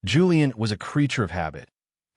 Julian was a creature of habit,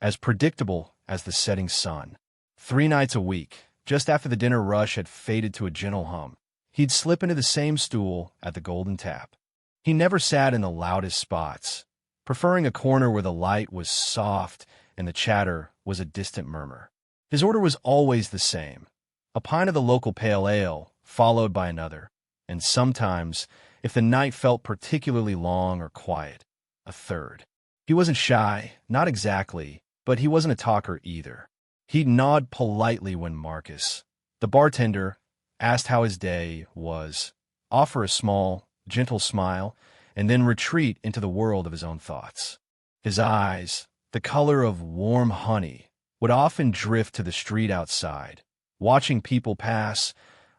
as predictable as the setting sun. 3 nights a week, just after the dinner rush had faded to a gentle hum, he'd slip into the same stool at the Golden Tap. He never sat in the loudest spots, preferring a corner where the light was soft and the chatter was a distant murmur. His order was always the same: a pint of the local pale ale, followed by another, and sometimes, if the night felt particularly long or quiet, a third. He wasn't shy, not exactly, but he wasn't a talker either. He'd nod politely when Marcus, the bartender, asked how his day was, offer a small, gentle smile, and then retreat into the world of his own thoughts. His eyes, the color of warm honey, would often drift to the street outside, watching people pass,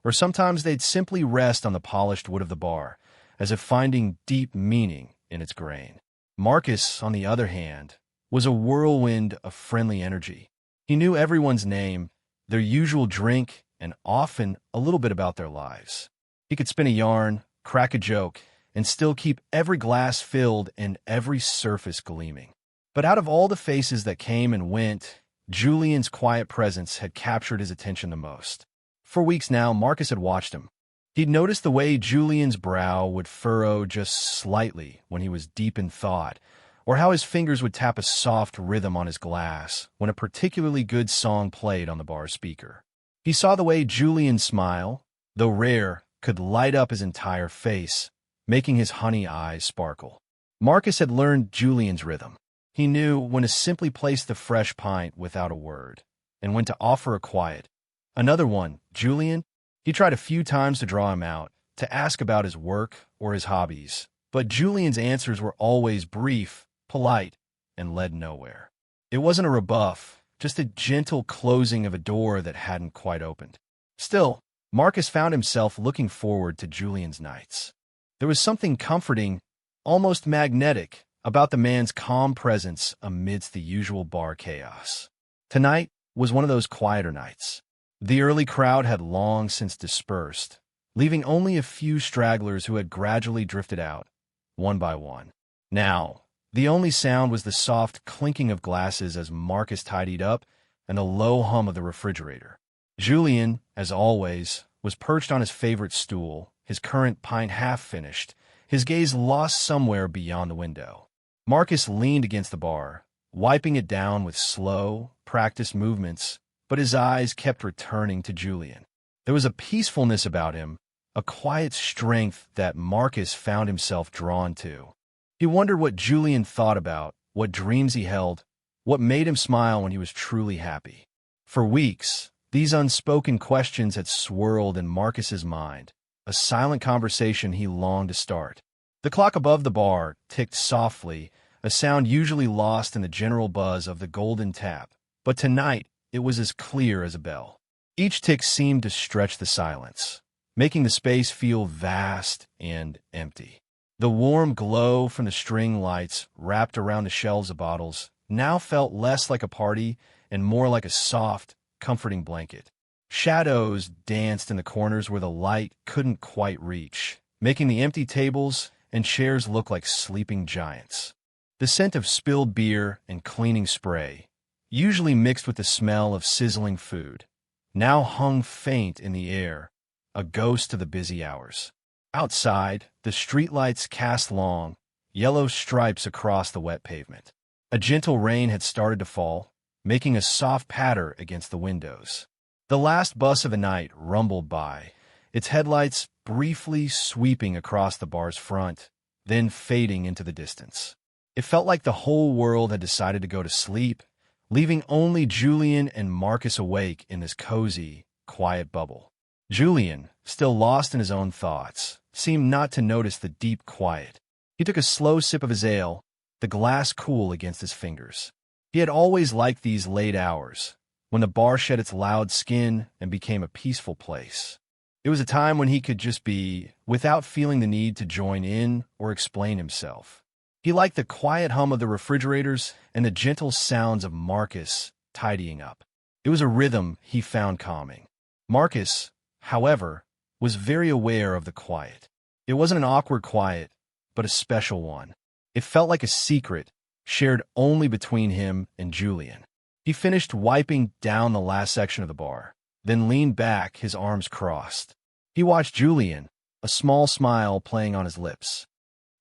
or sometimes they'd simply rest on the polished wood of the bar, as if finding deep meaning in its grain. Marcus, on the other hand, was a whirlwind of friendly energy. He knew everyone's name, their usual drink, and often a little bit about their lives. He could spin a yarn, crack a joke, and still keep every glass filled and every surface gleaming. But out of all the faces that came and went, Julian's quiet presence had captured his attention the most. For weeks now, Marcus had watched him. He'd noticed the way Julian's brow would furrow just slightly when he was deep in thought, or how his fingers would tap a soft rhythm on his glass when a particularly good song played on the bar speaker. He saw the way Julian's smile, though rare, could light up his entire face, making his honey eyes sparkle. Marcus had learned Julian's rhythm. He knew when to simply place the fresh pint without a word, and when to offer a quiet, "Another one, Julian?" He tried a few times to draw him out, to ask about his work or his hobbies, but Julian's answers were always brief, polite, and led nowhere. It wasn't a rebuff, just a gentle closing of a door that hadn't quite opened. Still, Marcus found himself looking forward to Julian's nights. There was something comforting, almost magnetic, about the man's calm presence amidst the usual bar chaos. Tonight was one of those quieter nights. The early crowd had long since dispersed, leaving only a few stragglers who had gradually drifted out, one by one. Now, the only sound was the soft clinking of glasses as Marcus tidied up and the low hum of the refrigerator. Julian, as always, was perched on his favorite stool, his current pint half finished, his gaze lost somewhere beyond the window. Marcus leaned against the bar, wiping it down with slow, practiced movements, but his eyes kept returning to Julian. There was a peacefulness about him, a quiet strength that Marcus found himself drawn to. He wondered what Julian thought about, what dreams he held, what made him smile when he was truly happy. For weeks, these unspoken questions had swirled in Marcus's mind, a silent conversation he longed to start. The clock above the bar ticked softly, a sound usually lost in the general buzz of the Golden Tap, but tonight it was as clear as a bell. Each tick seemed to stretch the silence, making the space feel vast and empty. The warm glow from the string lights wrapped around the shelves of bottles now felt less like a party and more like a soft, comforting blanket. Shadows danced in the corners where the light couldn't quite reach, making the empty tables and chairs look like sleeping giants. The scent of spilled beer and cleaning spray, usually mixed with the smell of sizzling food, now hung faint in the air, a ghost of the busy hours. Outside, the streetlights cast long, yellow stripes across the wet pavement. A gentle rain had started to fall, making a soft patter against the windows. The last bus of the night rumbled by, its headlights briefly sweeping across the bar's front, then fading into the distance. It felt like the whole world had decided to go to sleep, leaving only Julian and Marcus awake in this cozy, quiet bubble. Julian, still lost in his own thoughts, seemed not to notice the deep quiet. He took a slow sip of his ale, the glass cool against his fingers. He had always liked these late hours, when the bar shed its loud skin and became a peaceful place. It was a time when he could just be, without feeling the need to join in or explain himself. He liked the quiet hum of the refrigerators and the gentle sounds of Marcus tidying up. It was a rhythm he found calming. Marcus, however, was very aware of the quiet. It wasn't an awkward quiet, but a special one. It felt like a secret, shared only between him and Julian. He finished wiping down the last section of the bar, then leaned back, his arms crossed. He watched Julian, a small smile playing on his lips.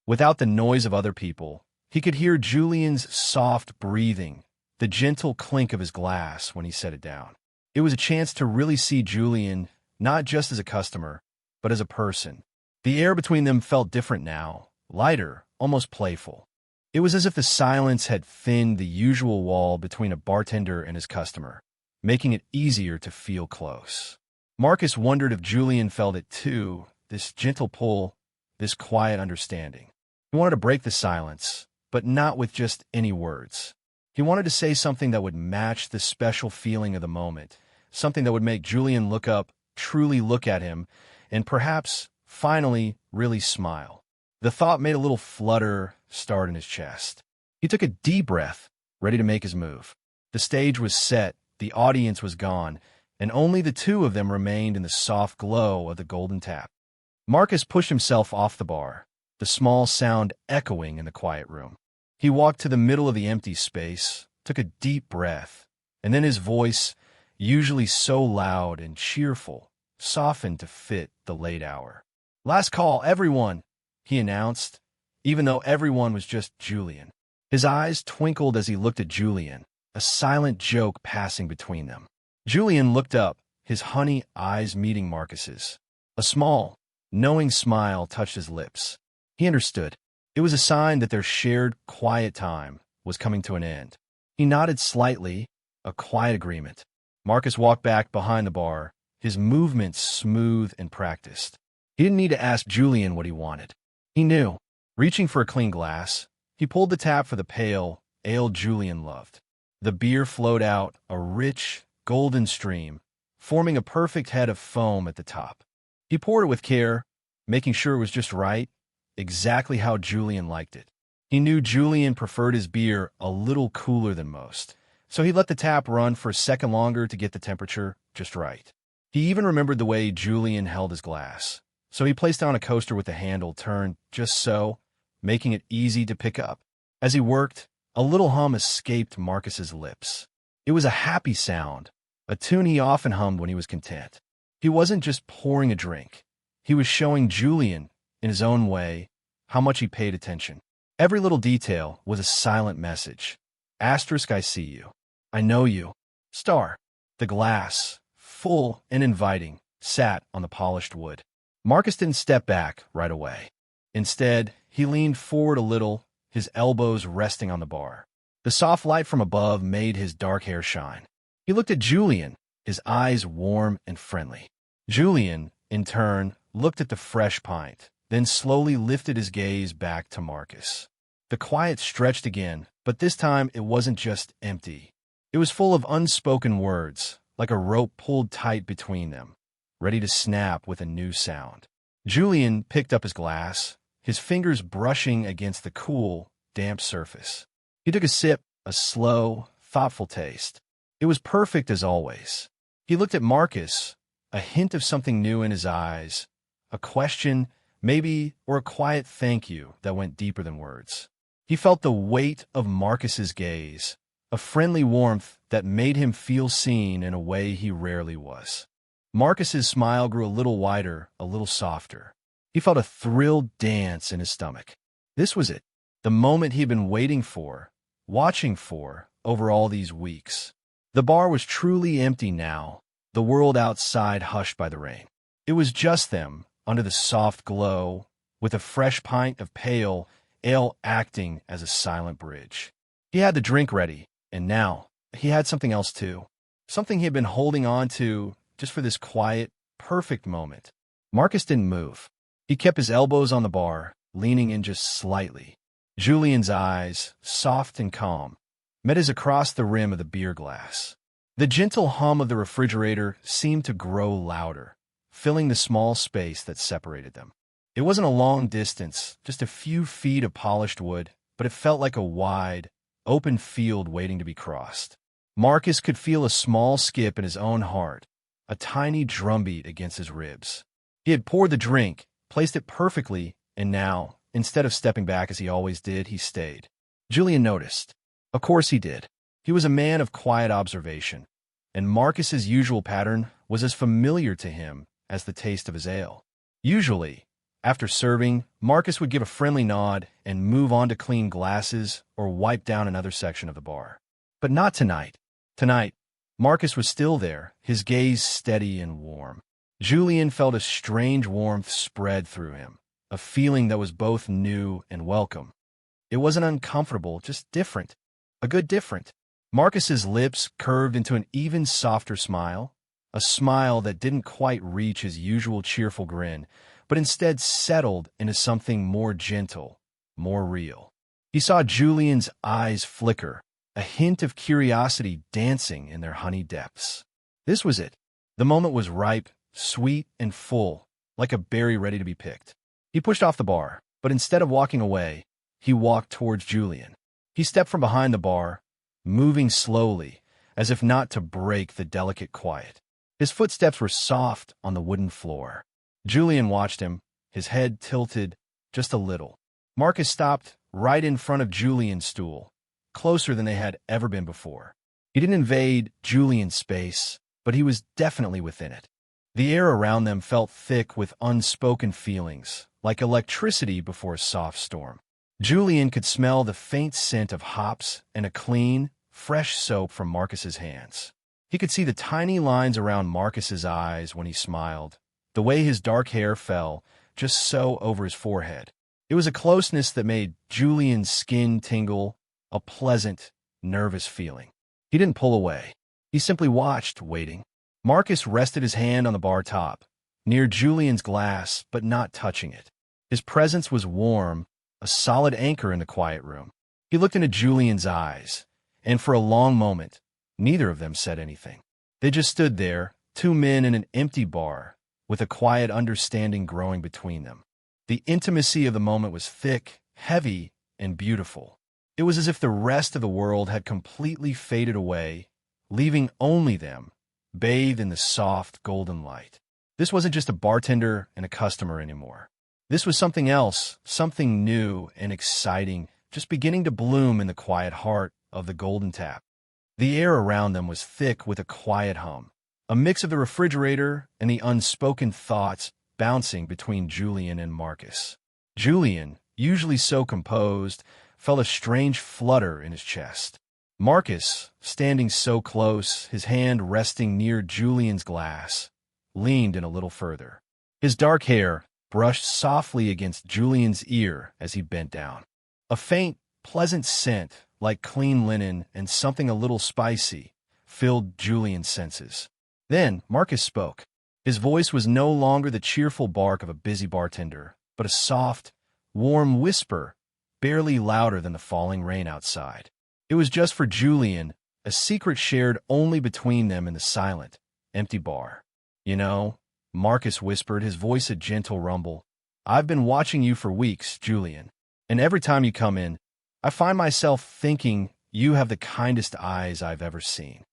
Without the noise of other people, he could hear Julian's soft breathing, the gentle clink of his glass when he set it down. It was a chance to really see Julian, not just as a customer, but as a person. The air between them felt different now, lighter, almost playful. It was as if the silence had thinned the usual wall between a bartender and his customer, making it easier to feel close. Marcus wondered if Julian felt it too, this gentle pull, this quiet understanding. He wanted to break the silence, but not with just any words. He wanted to say something that would match the special feeling of the moment, something that would make Julian look up, truly look at him, and perhaps, finally, really smile. The thought made a little flutter start in his chest. He took a deep breath, ready to make his move. The stage was set, the audience was gone, and only the two of them remained in the soft glow of the golden tap. Marcus pushed himself off the bar, the small sound echoing in the quiet room. He walked to the middle of the empty space, took a deep breath, and then his voice, usually so loud and cheerful, softened to fit the late hour. "Last call, everyone," he announced, even though everyone was just Julian. His eyes twinkled as he looked at Julian, a silent joke passing between them. Julian looked up, his honey eyes meeting Marcus's. A small, knowing smile touched his lips. He understood. It was a sign that their shared, quiet time was coming to an end. He nodded slightly, a quiet agreement. Marcus walked back behind the bar, his movements smooth and practiced. He didn't need to ask Julian what he wanted. He knew. Reaching for a clean glass, he pulled the tap for the pale ale Julian loved. The beer flowed out, a rich, golden stream, forming a perfect head of foam at the top. He poured it with care, making sure it was just right, exactly how Julian liked it. He knew Julian preferred his beer a little cooler than most, so he let the tap run for a second longer to get the temperature just right. He even remembered the way Julian held his glass, so he placed down a coaster with the handle turned just so, making it easy to pick up. As he worked, a little hum escaped Marcus's lips. It was a happy sound, a tune he often hummed when he was content. He wasn't just pouring a drink. He was showing Julian, in his own way, how much he paid attention. Every little detail was a silent message. Asterisk, I see you. I know you. Star. The glass, full and inviting, sat on the polished wood. Marcus didn't step back right away. Instead, he leaned forward a little, his elbows resting on the bar. The soft light from above made his dark hair shine. He looked at Julian, his eyes warm and friendly. Julian, in turn, looked at the fresh pint, then slowly lifted his gaze back to Marcus. The quiet stretched again, but this time it wasn't just empty. It was full of unspoken words, like a rope pulled tight between them, ready to snap with a new sound. Julian picked up his glass, his fingers brushing against the cool, damp surface. He took a sip, a slow, thoughtful taste. It was perfect as always. He looked at Marcus, a hint of something new in his eyes, a question, maybe, or a quiet thank you that went deeper than words. He felt the weight of Marcus's gaze, a friendly warmth that made him feel seen in a way he rarely was. Marcus's smile grew a little wider, a little softer. He felt a thrill dance in his stomach. This was it, the moment he'd been waiting for, watching for, over all these weeks. The bar was truly empty now, the world outside hushed by the rain. It was just them, under the soft glow, with a fresh pint of pale ale acting as a silent bridge. He had the drink ready, and now he had something else too. Something he had been holding on to just for this quiet, perfect moment. Marcus didn't move. He kept his elbows on the bar, leaning in just slightly. Julian's eyes, soft and calm, met his across the rim of the beer glass. The gentle hum of the refrigerator seemed to grow louder, filling the small space that separated them. It wasn't a long distance, just a few feet of polished wood, but it felt like a wide, open field waiting to be crossed. Marcus could feel a small skip in his own heart, a tiny drumbeat against his ribs. He had poured the drink, placed it perfectly, and now, instead of stepping back as he always did, he stayed. Julian noticed. Of course he did. He was a man of quiet observation, and Marcus's usual pattern was as familiar to him as the taste of his ale. Usually, after serving, Marcus would give a friendly nod and move on to clean glasses or wipe down another section of the bar. But not tonight. Tonight, Marcus was still there, his gaze steady and warm. Julian felt a strange warmth spread through him, a feeling that was both new and welcome. It wasn't uncomfortable, just different. A good different. Marcus's lips curved into an even softer smile, a smile that didn't quite reach his usual cheerful grin, but instead settled into something more gentle, more real. He saw Julian's eyes flicker, a hint of curiosity dancing in their honey depths. This was it. The moment was ripe, sweet, and full, like a berry ready to be picked. He pushed off the bar, but instead of walking away, he walked towards Julian. He stepped from behind the bar, moving slowly, as if not to break the delicate quiet. His footsteps were soft on the wooden floor. Julian watched him, his head tilted just a little. Marcus stopped right in front of Julian's stool, closer than they had ever been before. He didn't invade Julian's space, but he was definitely within it. The air around them felt thick with unspoken feelings, like electricity before a soft storm. Julian could smell the faint scent of hops and a clean, fresh soap from Marcus's hands. He could see the tiny lines around Marcus's eyes when he smiled, the way his dark hair fell just so over his forehead. It was a closeness that made Julian's skin tingle, a pleasant, nervous feeling. He didn't pull away. He simply watched, waiting. Marcus rested his hand on the bar top, near Julian's glass, but not touching it. His presence was warm, a solid anchor in the quiet room. He looked into Julian's eyes, and for a long moment, neither of them said anything. They just stood there, two men in an empty bar, with a quiet understanding growing between them. The intimacy of the moment was thick, heavy, and beautiful. It was as if the rest of the world had completely faded away, leaving only them, bathed in the soft, golden light. This wasn't just a bartender and a customer anymore. This was something else, something new and exciting, just beginning to bloom in the quiet heart of the Golden Tap. The air around them was thick with a quiet hum, a mix of the refrigerator and the unspoken thoughts bouncing between Julian and Marcus. Julian, usually so composed, felt a strange flutter in his chest. Marcus, standing so close, his hand resting near Julian's glass, leaned in a little further. His dark hair brushed softly against Julian's ear as he bent down. A faint, pleasant scent, like clean linen and something a little spicy, filled Julian's senses. Then Marcus spoke. His voice was no longer the cheerful bark of a busy bartender, but a soft, warm whisper, barely louder than the falling rain outside. It was just for Julian, a secret shared only between them in the silent, empty bar. "You know," Marcus whispered, his voice a gentle rumble, "I've been watching you for weeks, Julian, and every time you come in, I find myself thinking you have the kindest eyes I've ever seen."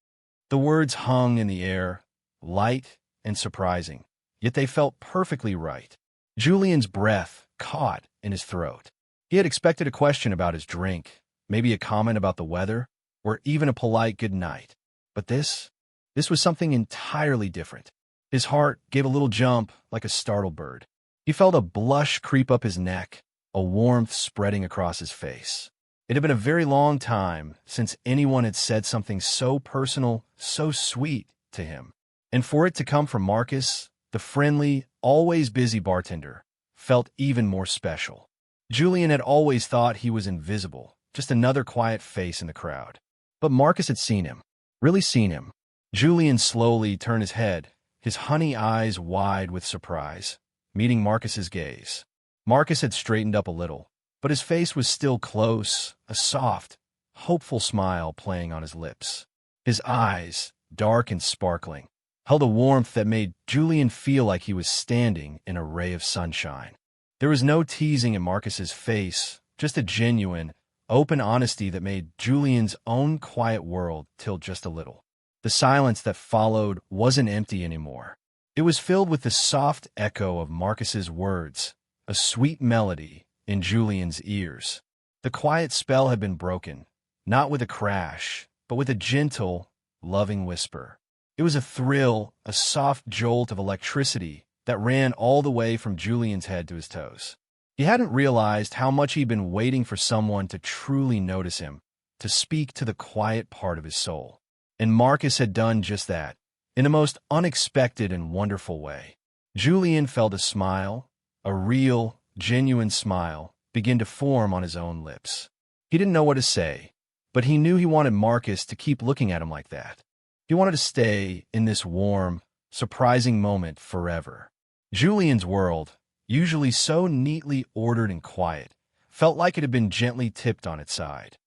The words hung in the air, light and surprising, yet they felt perfectly right. Julian's breath caught in his throat. He had expected a question about his drink, maybe a comment about the weather, or even a polite good night. But this was something entirely different. His heart gave a little jump like a startled bird. He felt a blush creep up his neck, a warmth spreading across his face. It had been a very long time since anyone had said something so personal, so sweet to him. And for it to come from Marcus, the friendly, always busy bartender, felt even more special. Julian had always thought he was invisible, just another quiet face in the crowd. But Marcus had seen him, really seen him. Julian slowly turned his head, his honey eyes wide with surprise, meeting Marcus's gaze. Marcus had straightened up a little, but his face was still close, a soft, hopeful smile playing on his lips. His eyes, dark and sparkling, held a warmth that made Julian feel like he was standing in a ray of sunshine. There was no teasing in Marcus's face, just a genuine, open honesty that made Julian's own quiet world tilt just a little. The silence that followed wasn't empty anymore. It was filled with the soft echo of Marcus's words, a sweet melody in Julian's ears. The quiet spell had been broken, not with a crash, but with a gentle, loving whisper. It was a thrill, a soft jolt of electricity that ran all the way from Julian's head to his toes. He hadn't realized how much he'd been waiting for someone to truly notice him, to speak to the quiet part of his soul. And Marcus had done just that, in the most unexpected and wonderful way. Julian felt a smile, a real, genuine smile, begin to form on his own lips. He didn't know what to say, but he knew he wanted Marcus to keep looking at him like that. He wanted to stay in this warm, surprising moment forever. Julian's world, usually so neatly ordered and quiet, felt like it had been gently tipped on its side.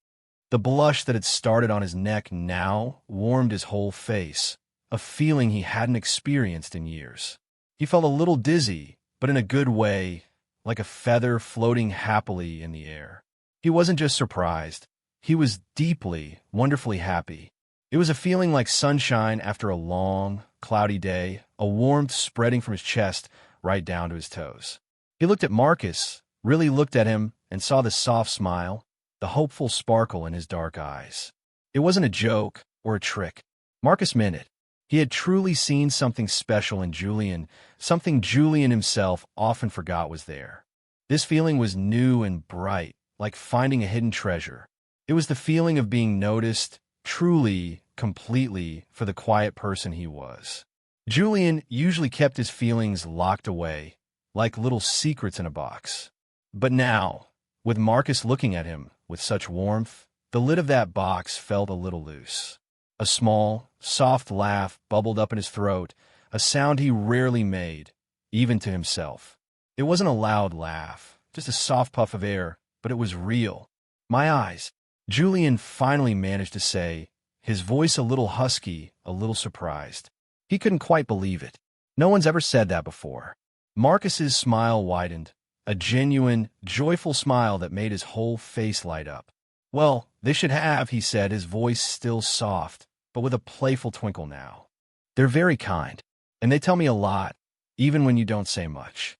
The blush that had started on his neck now warmed his whole face, a feeling he hadn't experienced in years. He felt a little dizzy, but in a good way, like a feather floating happily in the air. He wasn't just surprised. He was deeply, wonderfully happy. It was a feeling like sunshine after a long, cloudy day, a warmth spreading from his chest right down to his toes. He looked at Marcus, really looked at him, and saw the soft smile, the hopeful sparkle in his dark eyes. It wasn't a joke or a trick. Marcus meant it. He had truly seen something special in Julian, something Julian himself often forgot was there. This feeling was new and bright, like finding a hidden treasure. It was the feeling of being noticed, truly, completely, for the quiet person he was. Julian usually kept his feelings locked away, like little secrets in a box. But now, with Marcus looking at him with such warmth, the lid of that box felt a little loose. A small, soft laugh bubbled up in his throat, a sound he rarely made, even to himself. It wasn't a loud laugh, just a soft puff of air, but it was real. "My eyes," Julian finally managed to say, his voice a little husky, a little surprised. He couldn't quite believe it. No one's ever said that before. Marcus's smile widened, a genuine, joyful smile that made his whole face light up. "Well, they should have," he said, his voice still soft, but with a playful twinkle now. "They're very kind, and they tell me a lot, even when you don't say much."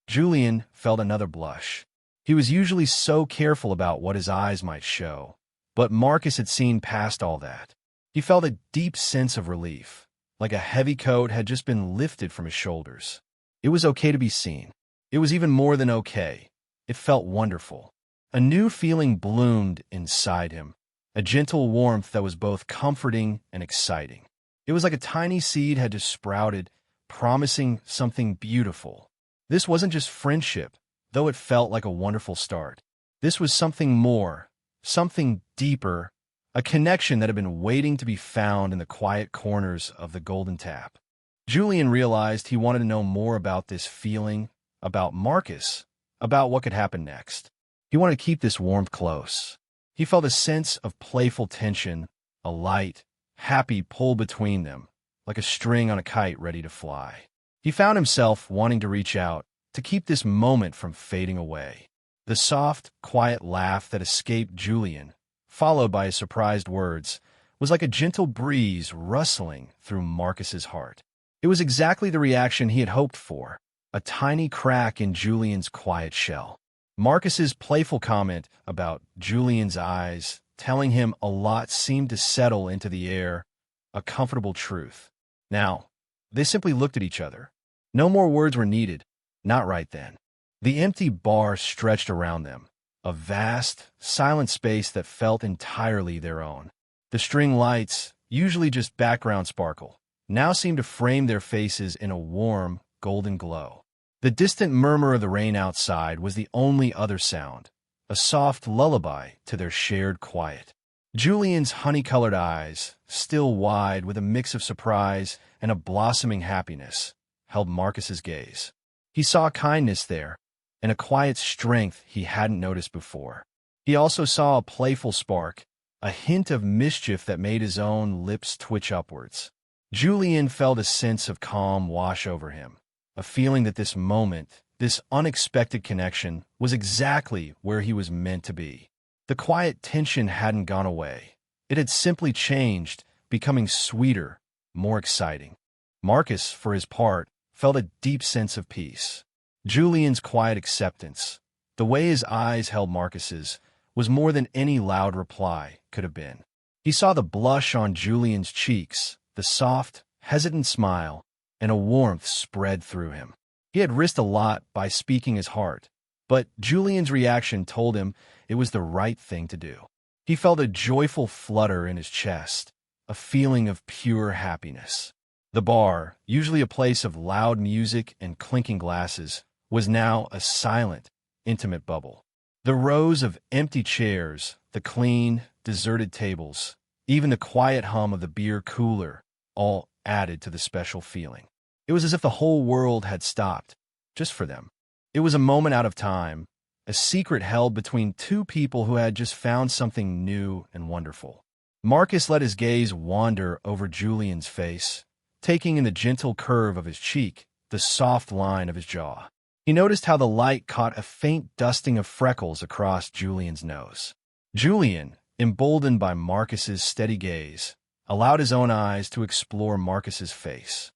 Julian felt another blush. He was usually so careful about what his eyes might show, but Marcus had seen past all that. He felt a deep sense of relief, like a heavy coat had just been lifted from his shoulders. It was okay to be seen. It was even more than okay. It felt wonderful. A new feeling bloomed inside him, a gentle warmth that was both comforting and exciting. It was like a tiny seed had just sprouted, promising something beautiful. This wasn't just friendship, though it felt like a wonderful start. This was something more, something deeper, a connection that had been waiting to be found in the quiet corners of the Golden Tap. Julian realized he wanted to know more about this feeling, about Marcus, about what could happen next. He wanted to keep this warmth close. He felt a sense of playful tension, a light, happy pull between them, like a string on a kite ready to fly. He found himself wanting to reach out, to keep this moment from fading away. The soft, quiet laugh that escaped Julian, followed by his surprised words, was like a gentle breeze rustling through Marcus's heart. It was exactly the reaction he had hoped for, a tiny crack in Julian's quiet shell. Marcus's playful comment about Julian's eyes, telling him a lot, seemed to settle into the air, a comfortable truth. Now, they simply looked at each other. No more words were needed, not right then. The empty bar stretched around them, a vast, silent space that felt entirely their own. The string lights, usually just background sparkle, now seemed to frame their faces in a warm, golden glow. The distant murmur of the rain outside was the only other sound, a soft lullaby to their shared quiet. Julian's honey-colored eyes, still wide with a mix of surprise and a blossoming happiness, held Marcus's gaze. He saw kindness there, and a quiet strength he hadn't noticed before. He also saw a playful spark, a hint of mischief that made his own lips twitch upwards. Julian felt a sense of calm wash over him, a feeling that this moment, this unexpected connection, was exactly where he was meant to be. The quiet tension hadn't gone away. It had simply changed, becoming sweeter, more exciting. Marcus, for his part, felt a deep sense of peace. Julian's quiet acceptance, the way his eyes held Marcus's, was more than any loud reply could have been. He saw the blush on Julian's cheeks, the soft, hesitant smile, and a warmth spread through him. He had risked a lot by speaking his heart, but Julian's reaction told him it was the right thing to do. He felt a joyful flutter in his chest, a feeling of pure happiness. The bar, usually a place of loud music and clinking glasses, was now a silent, intimate bubble. The rows of empty chairs, the clean, deserted tables, even the quiet hum of the beer cooler, all added to the special feeling. It was as if the whole world had stopped, just for them. It was a moment out of time, a secret held between two people who had just found something new and wonderful. Marcus let his gaze wander over Julian's face, taking in the gentle curve of his cheek, the soft line of his jaw. He noticed how the light caught a faint dusting of freckles across Julian's nose. Julian, emboldened by Marcus's steady gaze, allowed his own eyes to explore Marcus's face.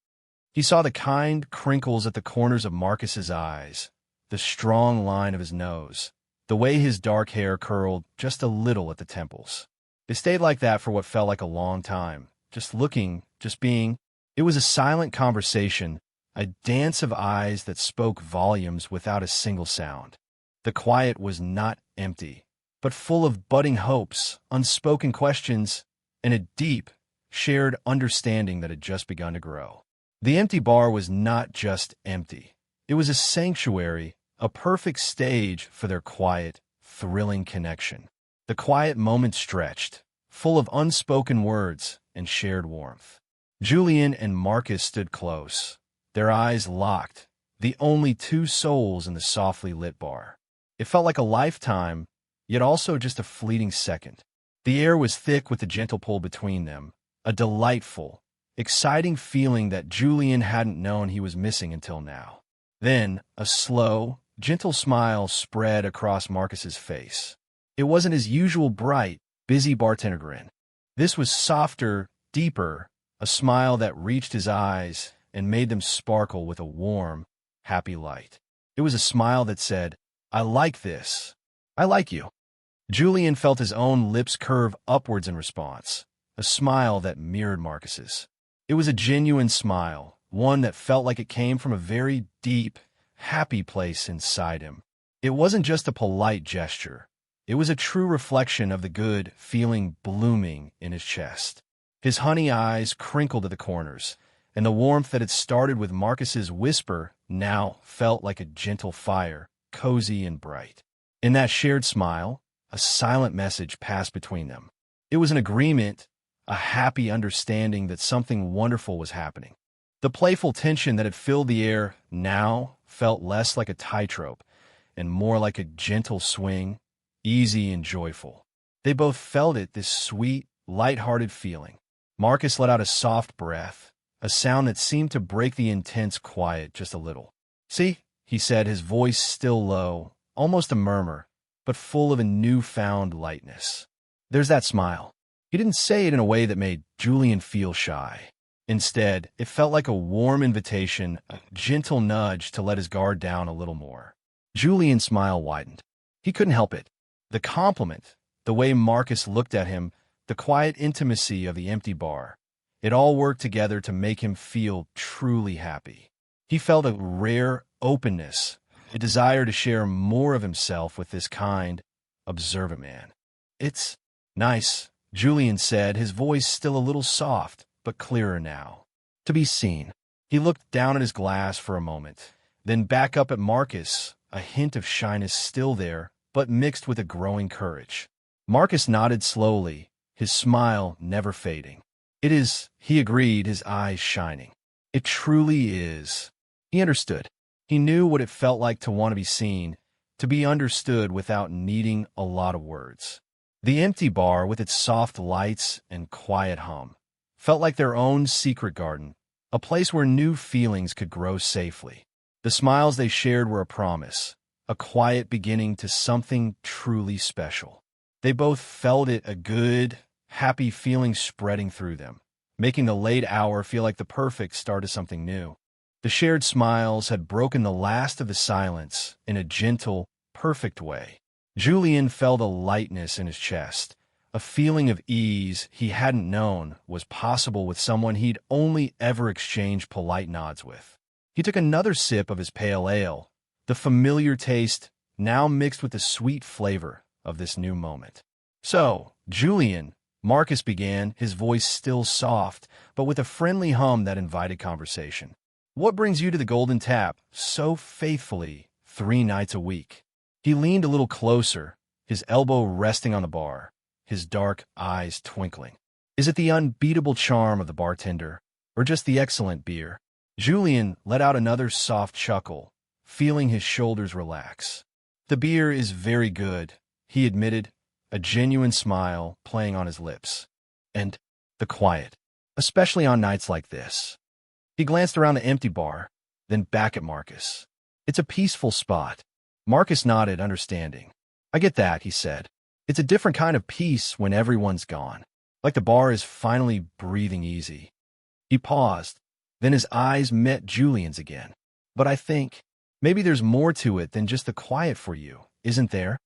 He saw the kind crinkles at the corners of Marcus's eyes, the strong line of his nose, the way his dark hair curled just a little at the temples. They stayed like that for what felt like a long time, just looking, just being. It was a silent conversation, a dance of eyes that spoke volumes without a single sound. The quiet was not empty, but full of budding hopes, unspoken questions, and a deep, shared understanding that had just begun to grow. The empty bar was not just empty. It was a sanctuary, a perfect stage for their quiet, thrilling connection. The quiet moment stretched, full of unspoken words and shared warmth. Julian and Marcus stood close, their eyes locked, the only two souls in the softly lit bar. It felt like a lifetime, yet also just a fleeting second. The air was thick with the gentle pull between them, a delightful, exciting feeling that Julian hadn't known he was missing until now. Then, a slow, gentle smile spread across Marcus's face. It wasn't his usual bright, busy bartender grin. This was softer, deeper, a smile that reached his eyes and made them sparkle with a warm, happy light. It was a smile that said, "I like this. I like you." Julian felt his own lips curve upwards in response, a smile that mirrored Marcus's. It was a genuine smile, one that felt like it came from a very deep, happy place inside him. It wasn't just a polite gesture. It was a true reflection of the good feeling blooming in his chest. His honey eyes crinkled at the corners, and the warmth that had started with Marcus's whisper now felt like a gentle fire, cozy and bright. In that shared smile, a silent message passed between them. It was an agreement, a happy understanding that something wonderful was happening. The playful tension that had filled the air now felt less like a tightrope and more like a gentle swing, easy and joyful. They both felt it, this sweet, light-hearted feeling. Marcus let out a soft breath, a sound that seemed to break the intense quiet just a little. "See," he said, his voice still low, almost a murmur, but full of a newfound lightness. "There's that smile." He didn't say it in a way that made Julian feel shy. Instead, it felt like a warm invitation, a gentle nudge to let his guard down a little more. Julian's smile widened. He couldn't help it. The compliment, the way Marcus looked at him, the quiet intimacy of the empty bar, it all worked together to make him feel truly happy. He felt a rare openness, a desire to share more of himself with this kind, observant man. "It's nice," Julian said, his voice still a little soft, but clearer now. "To be seen." He looked down at his glass for a moment, then back up at Marcus, a hint of shyness still there, but mixed with a growing courage. Marcus nodded slowly, his smile never fading. "It is," he agreed, his eyes shining. "It truly is." He understood. He knew what it felt like to want to be seen, to be understood without needing a lot of words. The empty bar, with its soft lights and quiet hum, felt like their own secret garden, a place where new feelings could grow safely. The smiles they shared were a promise, a quiet beginning to something truly special. They both felt it, a good, happy feeling spreading through them, making the late hour feel like the perfect start to something new. The shared smiles had broken the last of the silence in a gentle, perfect way. Julian felt a lightness in his chest. A feeling of ease he hadn't known was possible with someone he'd only ever exchanged polite nods with. He took another sip of his pale ale, the familiar taste now mixed with the sweet flavor of this new moment. "So, Julian," Marcus began, his voice still soft, but with a friendly hum that invited conversation. "What brings you to the Golden Tap so faithfully 3 nights a week?" He leaned a little closer, his elbow resting on the bar, his dark eyes twinkling. "Is it the unbeatable charm of the bartender, or just the excellent beer?" Julian let out another soft chuckle, feeling his shoulders relax. "The beer is very good," he admitted, a genuine smile playing on his lips. "And the quiet, especially on nights like this." He glanced around the empty bar, then back at Marcus. "It's a peaceful spot." Marcus nodded, understanding. "I get that," he said. "It's a different kind of peace when everyone's gone. Like the bar is finally breathing easy." He paused, then his eyes met Julian's again. "But I think maybe there's more to it than just the quiet for you, isn't there?"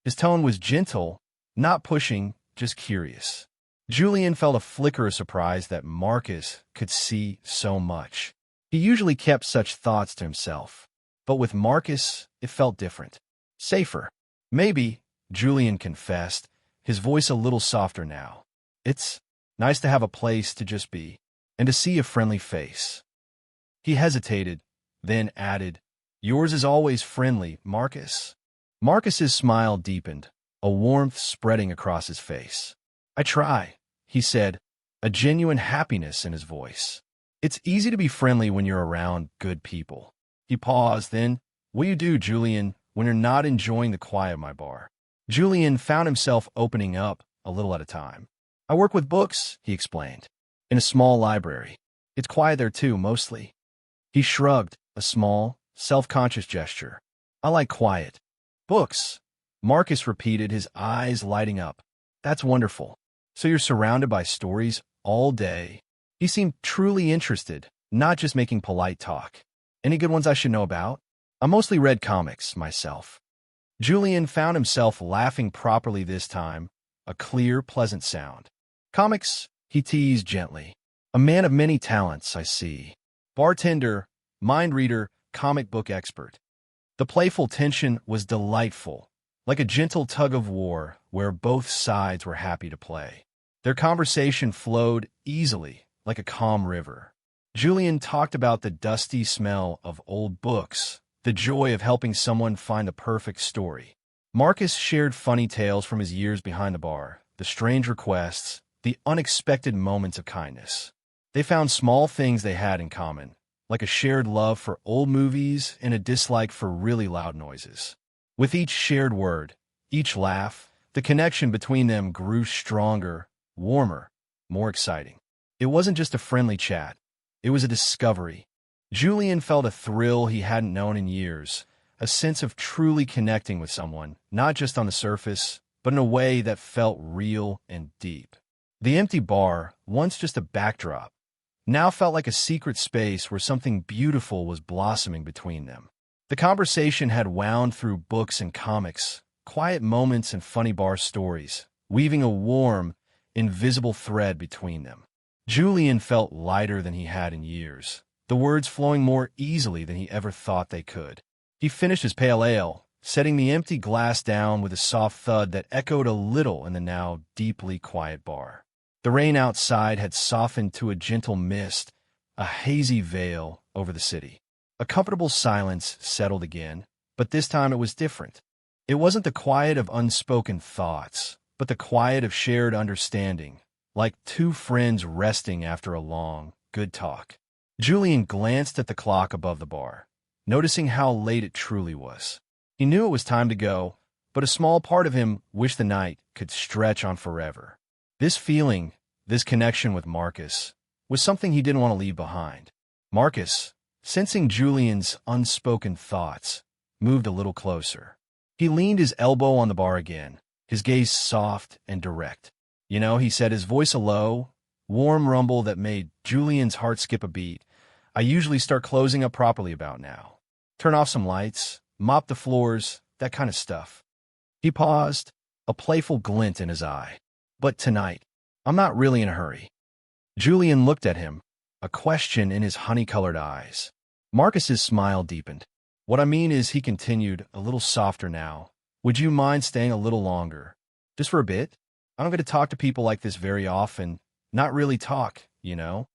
His tone was gentle, not pushing, just curious. Julian felt a flicker of surprise that Marcus could see so much. He usually kept such thoughts to himself, but with Marcus, it felt different. Safer. "Maybe," Julian confessed, his voice a little softer now. "It's nice to have a place to just be, and to see a friendly face." He hesitated, then added, "Yours is always friendly, Marcus." Marcus's smile deepened, a warmth spreading across his face. "I try," he said, a genuine happiness in his voice. "It's easy to be friendly when you're around good people." He paused, then, "What do you do, Julian, when you're not enjoying the quiet of my bar?" Julian found himself opening up a little at a time. "I work with books," he explained, "in a small library. It's quiet there too, mostly." He shrugged, a small, self-conscious gesture. "I like quiet." "Books," Marcus repeated, his eyes lighting up. "That's wonderful. So you're surrounded by stories all day." He seemed truly interested, not just making polite talk. "Any good ones I should know about?" "I mostly read comics, myself." Julian found himself laughing properly this time, a clear, pleasant sound. "Comics," he teased gently. "A man of many talents, I see. Bartender, mind reader, comic book expert." The playful tension was delightful, like a gentle tug-of-war where both sides were happy to play. Their conversation flowed easily, like a calm river. Julian talked about the dusty smell of old books, the joy of helping someone find the perfect story. Marcus shared funny tales from his years behind the bar, the strange requests, the unexpected moments of kindness. They found small things they had in common, like a shared love for old movies and a dislike for really loud noises. With each shared word, each laugh, the connection between them grew stronger, warmer, more exciting. It wasn't just a friendly chat. It was a discovery. Julian felt a thrill he hadn't known in years, a sense of truly connecting with someone, not just on the surface, but in a way that felt real and deep. The empty bar, once just a backdrop, now felt like a secret space where something beautiful was blossoming between them. The conversation had wound through books and comics, quiet moments and funny bar stories, weaving a warm, invisible thread between them. Julian felt lighter than he had in years, the words flowing more easily than he ever thought they could. He finished his pale ale, setting the empty glass down with a soft thud that echoed a little in the now deeply quiet bar. The rain outside had softened to a gentle mist, a hazy veil over the city. A comfortable silence settled again, but this time it was different. It wasn't the quiet of unspoken thoughts, but the quiet of shared understanding, like two friends resting after a long, good talk. Julian glanced at the clock above the bar, noticing how late it truly was. He knew it was time to go, but a small part of him wished the night could stretch on forever. This feeling, this connection with Marcus, was something he didn't want to leave behind. Marcus, sensing Julian's unspoken thoughts, moved a little closer. He leaned his elbow on the bar again, his gaze soft and direct. "You know," he said, his voice a low, warm rumble that made Julian's heart skip a beat, "I usually start closing up properly about now. Turn off some lights, mop the floors, that kind of stuff." He paused, a playful glint in his eye. But tonight, I'm not really in a hurry. Julian looked at him, a question in his honey-colored eyes. Marcus's smile deepened. What I mean is, he continued, a little softer now. Would you mind staying a little longer? Just for a bit? I don't get to talk to people like this very often. Not really talk, you know?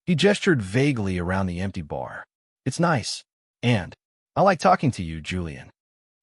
He gestured vaguely around the empty bar. It's nice. And I like talking to you, Julian.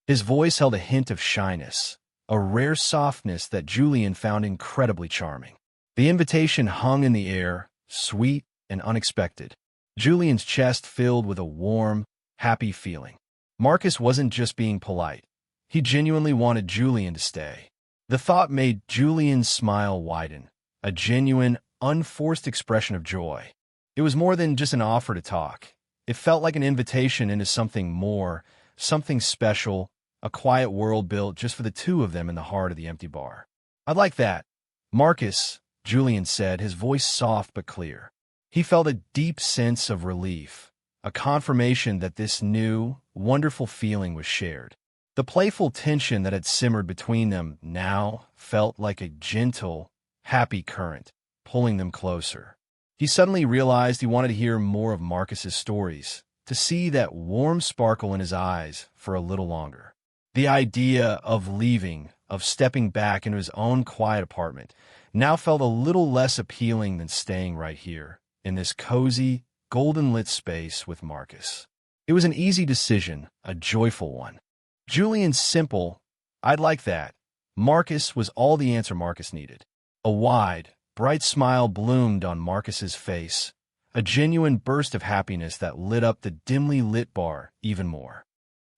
His voice held a hint of shyness, a rare softness that Julian found incredibly charming. The invitation hung in the air, sweet and unexpected. Julian's chest filled with a warm, happy feeling. Marcus wasn't just being polite. He genuinely wanted Julian to stay. The thought made Julian's smile widen, a genuine, unforced expression of joy. It was more than just an offer to talk. It felt like an invitation into something more, something special, a quiet world built just for the two of them in the heart of the empty bar. I'd like that. Marcus, Julian said, his voice soft but clear. He felt a deep sense of relief, a confirmation that this new, wonderful feeling was shared. The playful tension that had simmered between them now felt like a gentle, happy current, pulling them closer. He suddenly realized he wanted to hear more of Marcus's stories, to see that warm sparkle in his eyes for a little longer. The idea of leaving, of stepping back into his own quiet apartment, now felt a little less appealing than staying right here, in this cozy, golden-lit space with Marcus. It was an easy decision, a joyful one. Julian's simple, I'd like that. Marcus was all the answer Marcus needed. A wide, bright smile bloomed on Marcus's face, a genuine burst of happiness that lit up the dimly lit bar even more.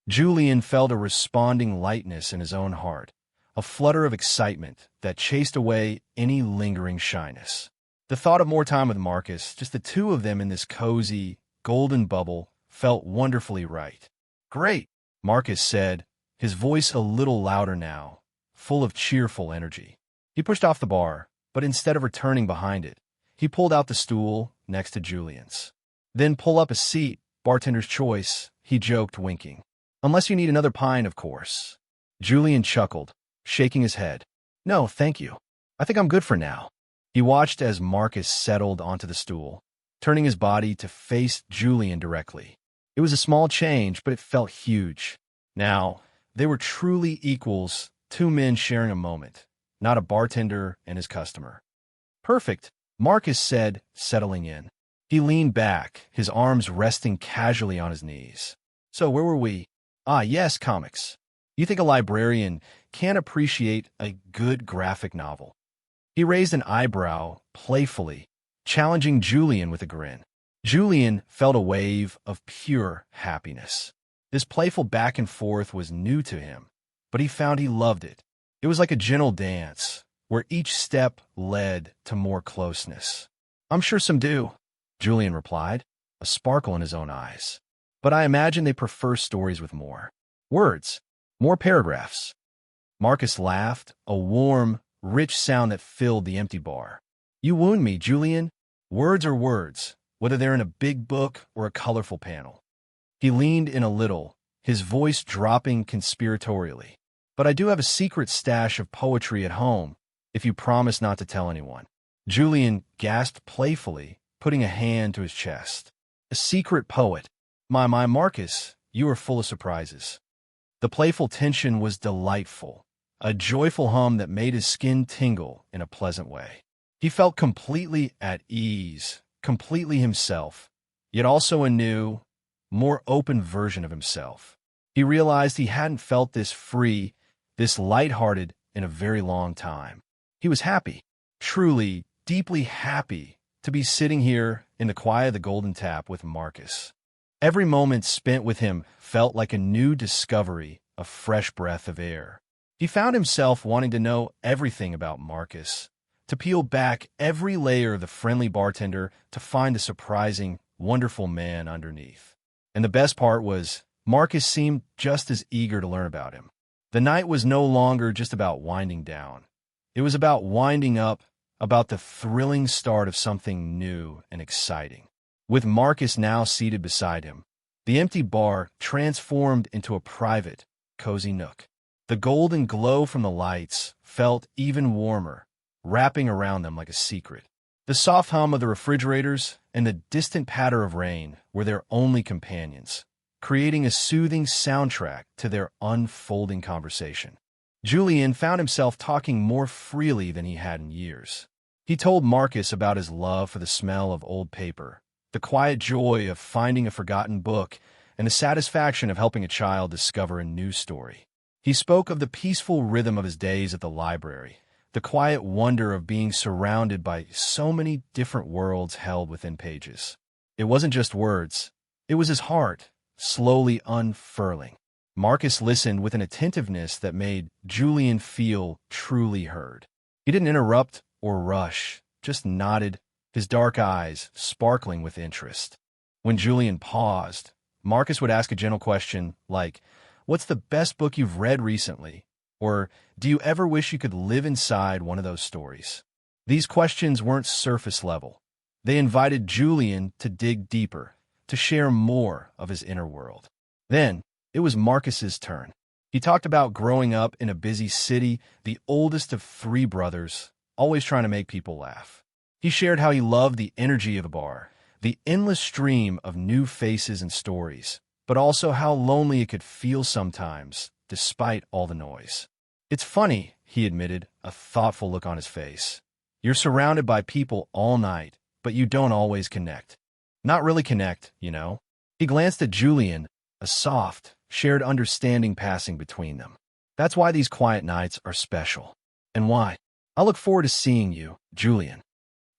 Julian felt a responding lightness in his own heart, a flutter of excitement that chased away any lingering shyness. The thought of more time with Marcus, just the two of them in this cozy, golden bubble, felt wonderfully right. Great, Marcus said, his voice a little louder now, full of cheerful energy. He pushed off the bar, but instead of returning behind it, he pulled out the stool next to Julian's. Then pull up a seat, bartender's choice, he joked, winking. Unless you need another pint, of course. Julian chuckled, shaking his head. No, thank you. I think I'm good for now. He watched as Marcus settled onto the stool, turning his body to face Julian directly. It was a small change, but it felt huge. Now, they were truly equals, two men sharing a moment, not a bartender and his customer. Perfect, Marcus said, settling in. He leaned back, his arms resting casually on his knees. So where were we? Ah, yes, comics. You think a librarian can't appreciate a good graphic novel? He raised an eyebrow, playfully, challenging Julian with a grin. Julian felt a wave of pure happiness. This playful back and forth was new to him, but he found he loved it. It was like a gentle dance, where each step led to more closeness. I'm sure some do, Julian replied, a sparkle in his own eyes. But I imagine they prefer stories with more words, more paragraphs. Marcus laughed, a warm, rich sound that filled the empty bar. You wound me, Julian. Words are words, whether they're in a big book or a colorful panel. He leaned in a little, his voice dropping conspiratorially. But I do have a secret stash of poetry at home, if you promise not to tell anyone. Julian gasped playfully, putting a hand to his chest. A secret poet. My, Marcus, you are full of surprises. The playful tension was delightful, a joyful hum that made his skin tingle in a pleasant way. He felt completely at ease, completely himself, yet also a new, more open version of himself. He realized he hadn't felt this free, this lighthearted in a very long time. He was happy, truly, deeply happy, to be sitting here in the quiet of the Golden Tap with Marcus. Every moment spent with him felt like a new discovery, a fresh breath of air. He found himself wanting to know everything about Marcus, to peel back every layer of the friendly bartender to find the surprising, wonderful man underneath. And the best part was, Marcus seemed just as eager to learn about him. The night was no longer just about winding down. It was about winding up, about the thrilling start of something new and exciting. With Marcus now seated beside him, the empty bar transformed into a private, cozy nook. The golden glow from the lights felt even warmer, wrapping around them like a secret. The soft hum of the refrigerators and the distant patter of rain were their only companions, creating a soothing soundtrack to their unfolding conversation. Julian found himself talking more freely than he had in years. He told Marcus about his love for the smell of old paper, the quiet joy of finding a forgotten book, and the satisfaction of helping a child discover a new story. He spoke of the peaceful rhythm of his days at the library, the quiet wonder of being surrounded by so many different worlds held within pages. It wasn't just words. It was his heart, slowly unfurling. Marcus listened with an attentiveness that made Julian feel truly heard. He didn't interrupt or rush, just nodded, his dark eyes sparkling with interest. When Julian paused, Marcus would ask a gentle question like, "What's the best book you've read recently?" Or, "Do you ever wish you could live inside one of those stories?" These questions weren't surface level. They invited Julian to dig deeper, to share more of his inner world. Then, it was Marcus's turn. He talked about growing up in a busy city, the oldest of three brothers, always trying to make people laugh. He shared how he loved the energy of a bar, the endless stream of new faces and stories, but also how lonely it could feel sometimes, despite all the noise. "It's funny," he admitted, a thoughtful look on his face. "You're surrounded by people all night, but you don't always connect. Not really connect, you know." He glanced at Julian, a soft, shared understanding passing between them. "That's why these quiet nights are special. And why I look forward to seeing you, Julian."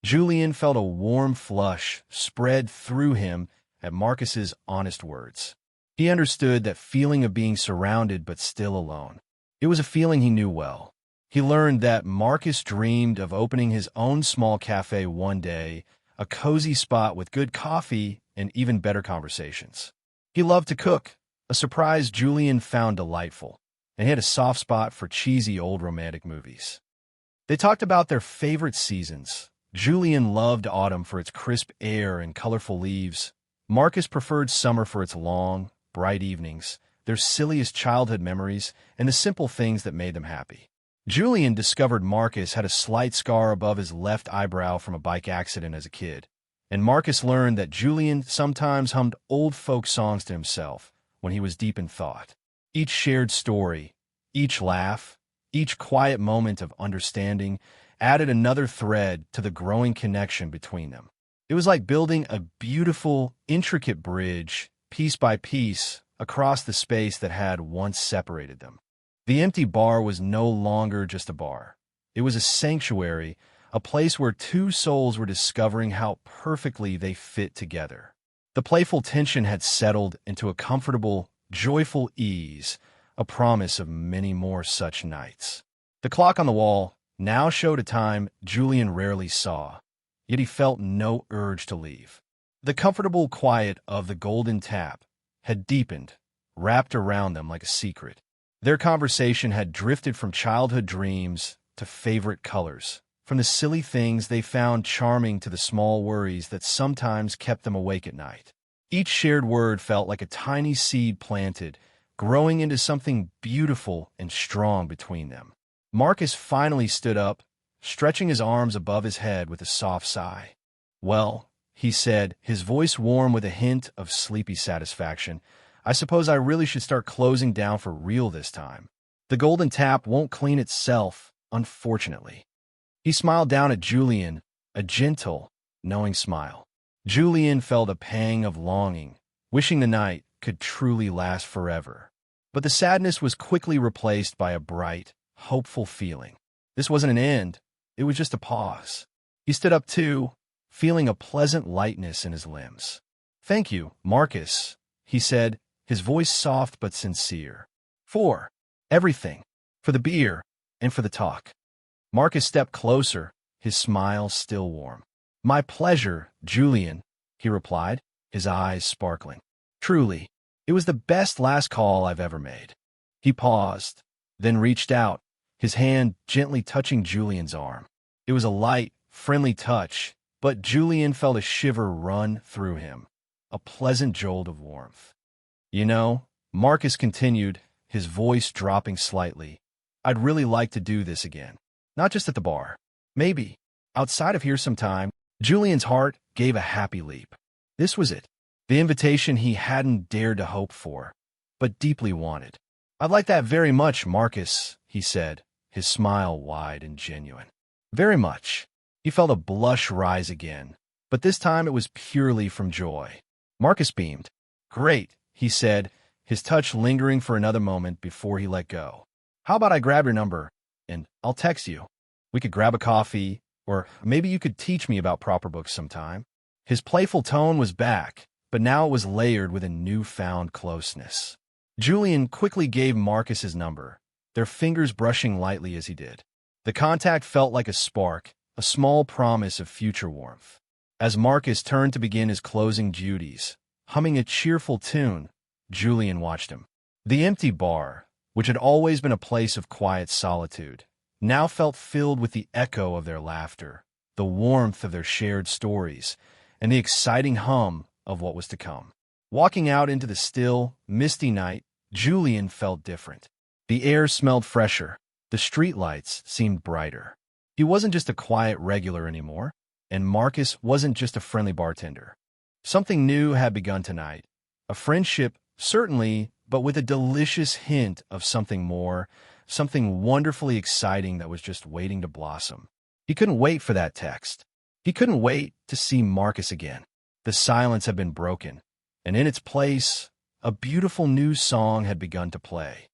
Julian felt a warm flush spread through him at Marcus's honest words. He understood that feeling of being surrounded but still alone. It was a feeling he knew well. He learned that Marcus dreamed of opening his own small cafe one day, a cozy spot with good coffee and even better conversations. He loved to cook, a surprise Julian found delightful, and he had a soft spot for cheesy old romantic movies. They talked about their favorite seasons. Julian loved autumn for its crisp air and colorful leaves. Marcus preferred summer for its long, bright evenings, their silliest childhood memories, and the simple things that made them happy. Julian discovered Marcus had a slight scar above his left eyebrow from a bike accident as a kid, and Marcus learned that Julian sometimes hummed old folk songs to himself when he was deep in thought. Each shared story, each laugh, each quiet moment of understanding added another thread to the growing connection between them. It was like building a beautiful, intricate bridge, piece by piece, across the space that had once separated them. The empty bar was no longer just a bar. It was a sanctuary, a place where two souls were discovering how perfectly they fit together. The playful tension had settled into a comfortable, joyful ease, a promise of many more such nights. The clock on the wall now showed a time Julian rarely saw, yet he felt no urge to leave. The comfortable quiet of the golden tap had deepened, wrapped around them like a secret. Their conversation had drifted from childhood dreams to favorite colors, from the silly things they found charming to the small worries that sometimes kept them awake at night. Each shared word felt like a tiny seed planted, growing into something beautiful and strong between them. Marcus finally stood up, stretching his arms above his head with a soft sigh. "Well," he said, his voice warm with a hint of sleepy satisfaction, "I suppose I really should start closing down for real this time. The golden tap won't clean itself, unfortunately." He smiled down at Julian, a gentle, knowing smile. Julian felt a pang of longing, wishing the night could truly last forever. But the sadness was quickly replaced by a bright, hopeful feeling. This wasn't an end, it was just a pause. He stood up too, feeling a pleasant lightness in his limbs. "Thank you, Marcus," he said, his voice soft but sincere. "For everything, for the beer, and for the talk." Marcus stepped closer, his smile still warm. "My pleasure, Julian," he replied, his eyes sparkling. "Truly, it was the best last call I've ever made." He paused, then reached out, his hand gently touching Julian's arm. It was a light, friendly touch, but Julian felt a shiver run through him, a pleasant jolt of warmth. "You know," Marcus continued, his voice dropping slightly. "I'd really like to do this again. Not just at the bar. Maybe outside of here sometime." Julian's heart gave a happy leap. This was it. The invitation he hadn't dared to hope for, but deeply wanted. "I'd like that very much, Marcus," he said, his smile wide and genuine. "Very much." He felt a blush rise again, but this time it was purely from joy. Marcus beamed. "Great," he said, his touch lingering for another moment before he let go. "How about I grab your number, and I'll text you? We could grab a coffee, or maybe you could teach me about proper books sometime." His playful tone was back, but now it was layered with a newfound closeness. Julian quickly gave Marcus his number, their fingers brushing lightly as he did. The contact felt like a spark, a small promise of future warmth. As Marcus turned to begin his closing duties, humming a cheerful tune, Julian watched him. The empty bar, which had always been a place of quiet solitude, now felt filled with the echo of their laughter, the warmth of their shared stories, and the exciting hum of what was to come. Walking out into the still, misty night, Julian felt different. The air smelled fresher, the streetlights seemed brighter. He wasn't just a quiet regular anymore, and Marcus wasn't just a friendly bartender. Something new had begun tonight. A friendship, certainly, but with a delicious hint of something more, something wonderfully exciting that was just waiting to blossom. He couldn't wait for that text. He couldn't wait to see Marcus again. The silence had been broken, and in its place, a beautiful new song had begun to play.